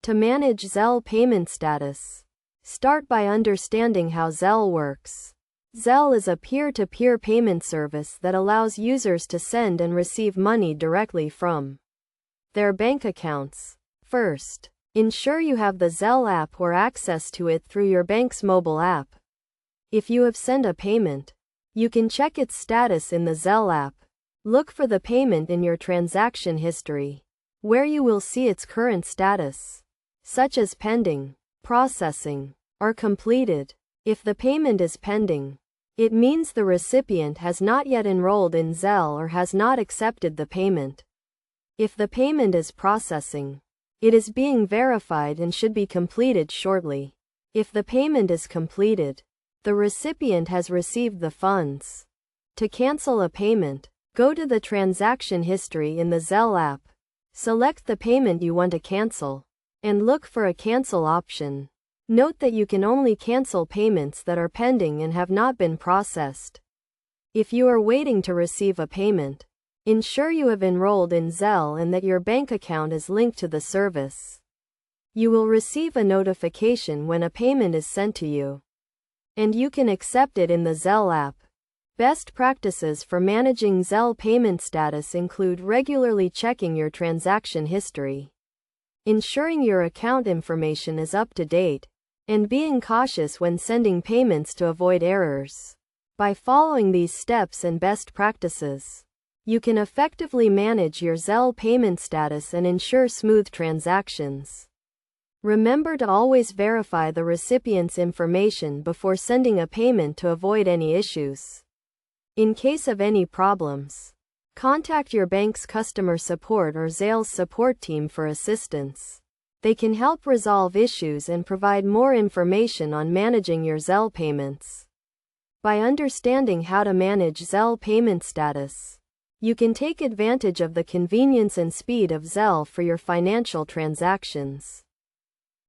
To manage Zelle payment status, start by understanding how Zelle works. Zelle is a peer-to-peer payment service that allows users to send and receive money directly from their bank accounts. First, ensure you have the Zelle app or access to it through your bank's mobile app. If you have sent a payment, you can check its status in the Zelle app. Look for the payment in your transaction history, where you will see its current status, such as pending, processing, or completed. If the payment is pending, it means the recipient has not yet enrolled in Zelle or has not accepted the payment. If the payment is processing, it is being verified and should be completed shortly. If the payment is completed, the recipient has received the funds. To cancel a payment, go to the transaction history in the Zelle app. Select the payment you want to cancel, and look for a cancel option. Note that you can only cancel payments that are pending and have not been processed. If you are waiting to receive a payment, ensure you have enrolled in Zelle and that your bank account is linked to the service. You will receive a notification when a payment is sent to you, and you can accept it in the Zelle app. Best practices for managing Zelle payment status include regularly checking your transaction history, ensuring your account information is up to date, and being cautious when sending payments to avoid errors. By following these steps and best practices, you can effectively manage your Zelle payment status and ensure smooth transactions. Remember to always verify the recipient's information before sending a payment to avoid any issues. In case of any problems, contact your bank's customer support or Zelle's support team for assistance. They can help resolve issues and provide more information on managing your Zelle payments. By understanding how to manage Zelle payment status, you can take advantage of the convenience and speed of Zelle for your financial transactions.